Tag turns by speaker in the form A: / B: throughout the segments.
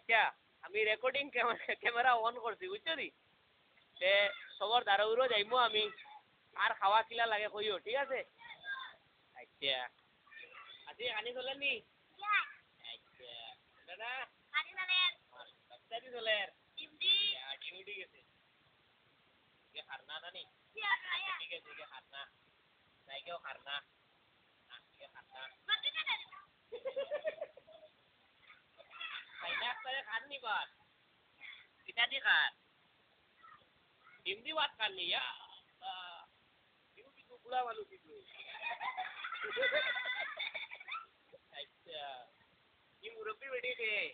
A: আচ্ছা আমি recording camera on করছি বুঝছো নি তে সবর দারুরো যাইমু আমি আর খাওয়া কিলা লাগে কইও ঠিক আছে আচ্ছা আজি আনি চলেন নি আচ্ছা দাদা আনি চলেন বাচ্চাটি চলেন ডিউটি গেছে কে খারনা না নি ঠিক আছে কে খারনা নাই কেউ খারনা কে খারনা খাইনা করে খাননি বাস kita di kan tim di wat kan ya itu di pula malu gitu aja ini murabi bedi deh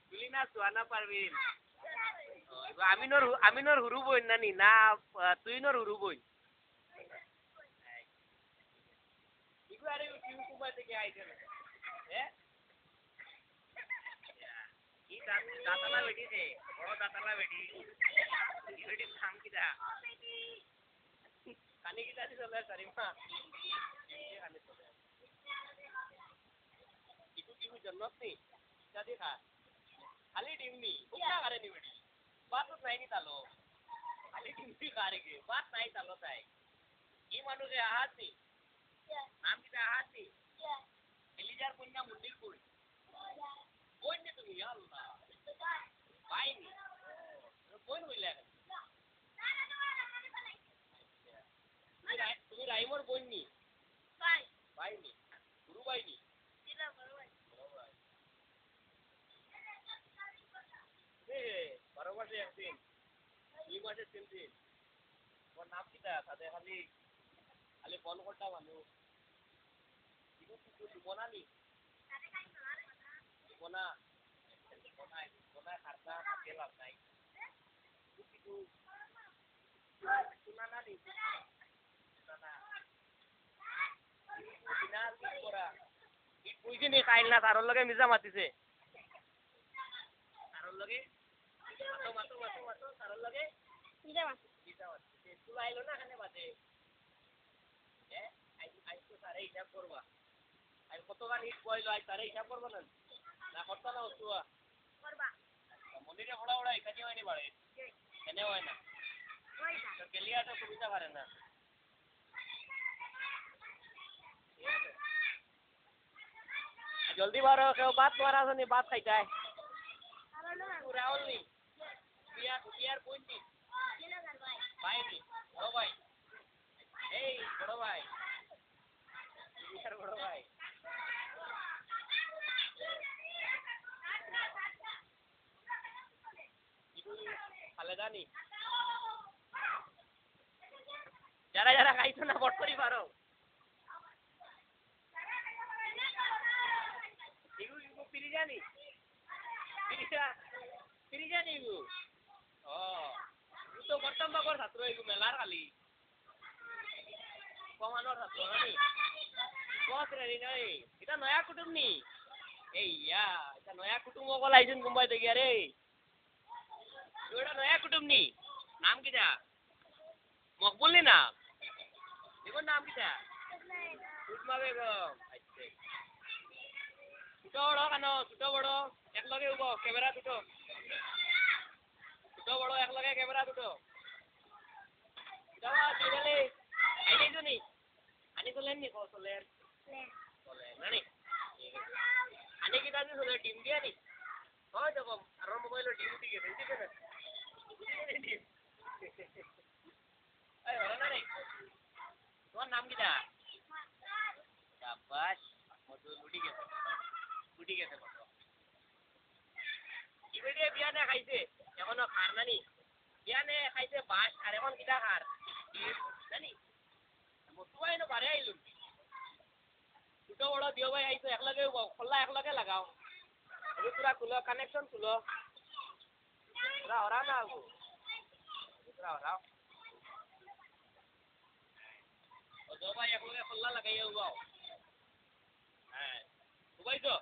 A: tuli na suana parvin aminor huru boy nani na tuh nor huru boy iku ada tim kuba থেকে আইছে eh দাতালা বেটি দে বড় দাতালা বেটি বেটি নাম কিটা কানে কিটা দি চলে সারিমা কানে চলে ইকু কিকু জন্নত নি কিটা দেখা খালি ডিমনি কোনা করে নি বেটি বাত নাই নি তালো খালি ডিমনি করে গে বাত নাই তালো তাই কি মানুষে আহাত নি নাম কিটা আহাত নি এলিজার কন্যা মন্দির কই কই নি তুমি আল্লাহ পাইনি কোন হইলা তুমি রাইমর বইনি পাইনি গুরু পাইনি বারো মাসে একদিন 2 মাসে 3 দিন তোমার নাম কিটা সাথে খালি খালি ফোন করতাম আমি জীবনা নি জীবনা জীবনা খারনা পেলাম নাই কিন্তু শোনা না নি শোনা না বিনা কি করা কইছি নি কাইল না তার লগে মিজা মাতিছে তার লগে মাতো তার লগে মিজা মাতিছে তুই আইলো না এখানে বাদে আই তো সারে হিসাব করবা আর কতবার হিট কইলো আই সারে হিসাব করবা না করতা না ওসুয়া করবা মন্দিরে ওড়া এখানে হয়নি বাড়ে এনে হয় না তো গেলিয়া তো সুবিধা পারে না জলদি বারো কেউ ভাত মারা আছে ভাত খাইতাই রাহুল নি বিয়ার কই নি ভাই নি বড় ভাই এই বড় ভাই বিয়ার বড় ভাই খালে জানি যারা যারা খাইছো না বট করি পারো Pirijani ibu oh itu bertambah kor satu ibu melar kali komanor satu kali bos ready nih kita noya kutum nih iya kita noya kutum mau kolaisin kumbai tegi are udah noya kutum nih नाम kita makbul nih nam itu नाम kita Usma Begum ছোট বড় কেন ছোট বড় এক লগে উব ক্যামেরা দুটো ছোট বড় এক লগে ক্যামেরা দুটো যাওয়া চলে আইনি জনি আনি চলেন নি চলেন চলে নানি আনি কি দাদি চলে টিম দিয়া নি হয় দেখো আর মোবাইল টিম দিকে দিকে না এই হলো না রে তোমার নাম কিটা শাবাশ মধু লুটি গেছে গুটি গেছে কত ইবেডিয়ে বিয়ানে খাইছে এখনো খার নানি বিয়ানে খাইছে বাস আর এখন কিটা খার জানি মতুয়াই না বারে আইলুন ছোট বড় দিও ভাই আইছে একলগে খোলা একলগে লাগাও এই পুরা খুলো কানেকশন খুলো পুরা ওরা না গো পুরা ওরা ও দিও ভাই একলগে খোলা লাগাইও গো হ্যাঁ দুবাই তো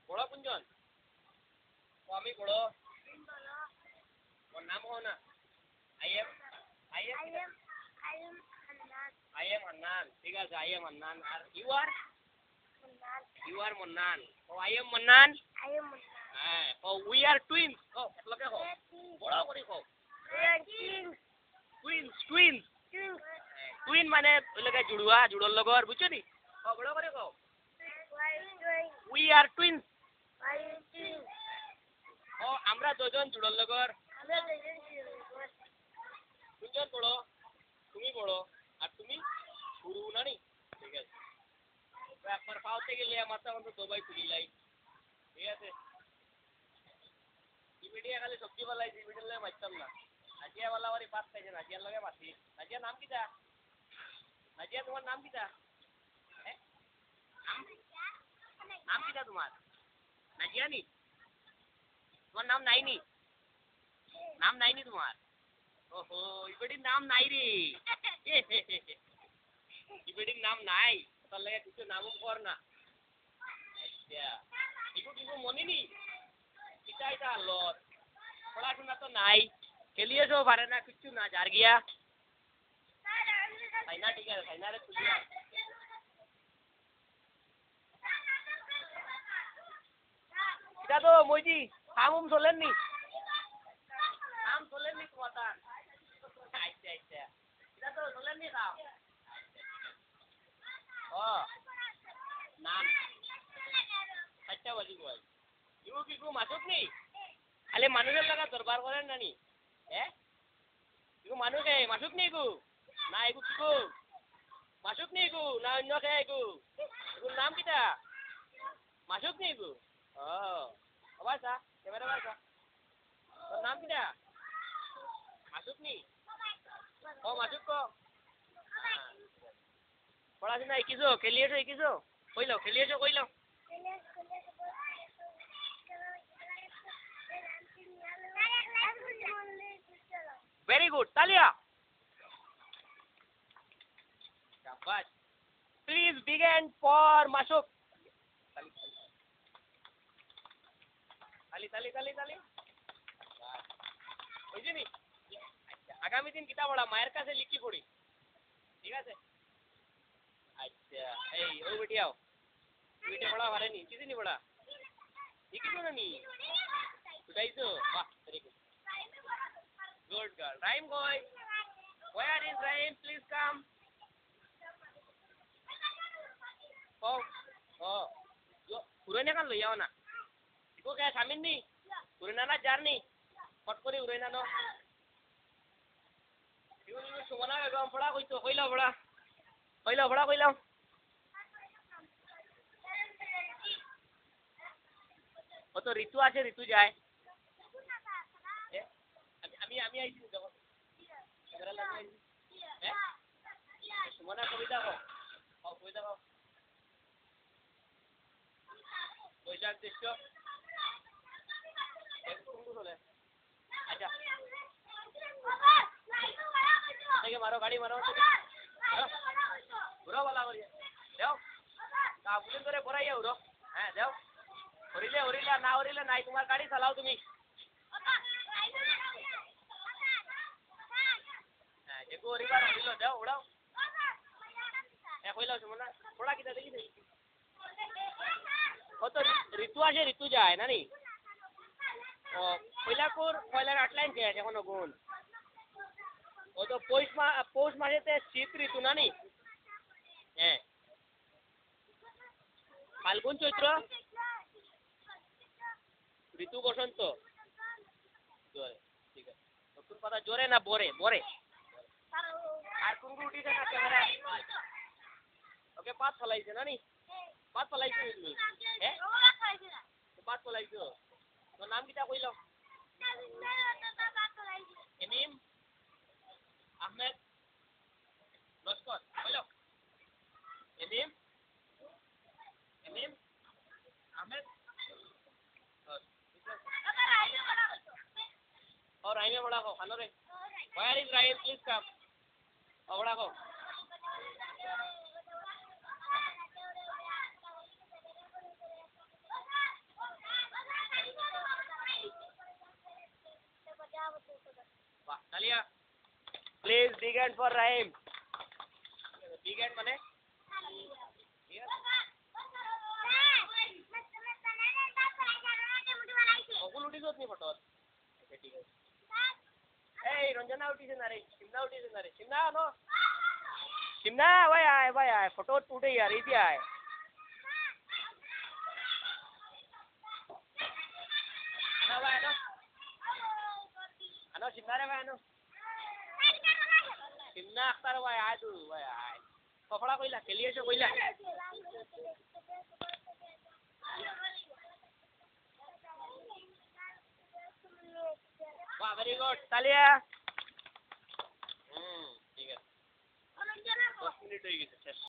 A: বড় কুঞ্জন আমি বড় ওর নাম হো না আই এম হান্নান ঠিক আছে I am Hannan are you are You are Mannan. Oh, I am Mannan. Oh, we are twins. Oh, একেলগে কও। বড় করে কও। Twins. Twin মানে ওইলগে জুড়ুয়া, জুড়র লগর, বুঝছো নি? কও বড় করে কও। We are twins. Oh, আমরা দুজন জুড়র লগর। দুজন বড়, তুমি বড়, আর তুমি গুরু না নি? ঠিক আছে। একবার পাওতে গেলে মাথা বন্ধ দুবাই তুলিলাই। ঠিক আছে। ইমিডিয়া খালি সবজি বালাই ইমিডিয়া লগে মারতাম না। নাজিয়া বালা বাড়ি পাত খাইছে নাজিয়ার লগে মারছি। নাজিয়া নাম কিটা? নাজিয়া তোমার নাম কিটা? হ্যাঁ? নাম কিটা তোমার? নাজিয়া নি? তোমার নাম নাই নি? নাম নাই নি তোমার? ওহো, ইবেডির নাম নাই রে। ইবেডির নাম নাই। তার লাগে কিছু নামও কর না। আচ্ছা। কিছু মনে নি? এটা লস। পড়াশোনা তো নাই। খেলিয়েছো পারে না কিচ্ছু না জার গিয়া। তাই না ঠিক আছে তাই না রে তুলিয়া। এটা তো মইজি কাম চলেন নি? কাম চলেন নি তোমার তার? আচ্ছা। এটা তো চলেন নি কাম? ও নাম আচ্ছা বাজি বল। ইউ কি কু মাসুক নি? খালি মানুষের লাগা দরবার করেন না নি? হ্যাঁ? ইগু মানুষ মাসুক নি ইগু? না ইগু কি গু? মাসুক নি ইগু না অন্য কে ইগু? ইগুর নাম কিটা? মাসুক নি ইগু? ও বাসা ক্যামেরা বাসা। তোর নাম কিটা? মাসুক নি? ও মাসুক কো। পড়াশোনা শিকিছো? খেলিয়েছো শিকিছো? কইলাও খেলিয়েছো কইলাও। Very good. Talia. Shabash. Please begin for Mashuk. Tali. বুঝিনি? আগামী দিন কিতা পড়া মায়ের কাছে লিখি পড়ি। ঠিক আছে? আচ্ছা এই ও বেটিয়াও। বেটি পড়া পারেনি কিছু নি পড়া। শিখিছো না নি? বুঝাইছো? বাহ very good. Good girl. Rhyme boy. Where is Rhyme? Please come. Oh. Yo, urena kan lo yaw na. Iko kaya samin ni. Urena na jar ni. Pot kori urena no. Iku sumana ka gam phoda koito koila phoda. Koila. ও তো ঋতু আছে ঋতু যায়। আমি আইছি যখন camera লাগাই। হ্যাঁ? সুমনা কবিতা কও। কবিতা কও। বৈশাখ দৃশ্য। কোনটো চলে? আচ্ছা। দেখে মারো গাড়ি মারো। উড়ো বালা করিয়া। দেও। কাবুলিন করে পড়াইয়া উড়ো। হ্যাঁ দেও। উড়িলে না উড়িলে নাই তোমার গাড়ি চালাও তুমি। হ্যাঁ যেকো উড়িবার উড়িলো দেও উড়াও। কইলাও সুমনা পড়া কিটা দেখি দেই। ও তো ঋতু আসে ঋতু যায় না নি? ও পয়লার আটলাইন শেষ এখনো গুণ। ও তো পৌষ মাসেতে শীত ঋতু না নি? হ্যাঁ। ফাল্গুন চৈত্র ঋতু বসন্ত। জোরে ঠিক আছে। নতুন কথা জোরে না বরে? আর কোন উঠিছে না ক্যামেরা? ওকে পাত ফলাইছে না নি? পাত ফলাইছো তুমি? হ্যাঁ? পাত ফলাইছো। তোর নাম কিটা কইলো? এনিম আহমেদ লস্কর কইলো। এনিম আহমেদ और राइम में बड़ा को खानो रे। Where is Ryan? Please come. और बड़ा को। वाह तालिया। Please big hand for Rhyme. Big hand माने? রঞ্জনা উঠিছে না রে সিমনা উঠিছে না রে সিমনা আনো সিমনা ভাই আয় ফটো উঠে यार ইতি আয় না ভাই আনো সিমনা রে ভাই আনো সিমনা আক্তার ভাই আয় তুই ভাই আয় কপড়া কইলা খেলি এসে কইলা বাহ ভেরি গুড তালিয়া ঠিক আছে 10 মিনিট হয়ে গেছে শেষ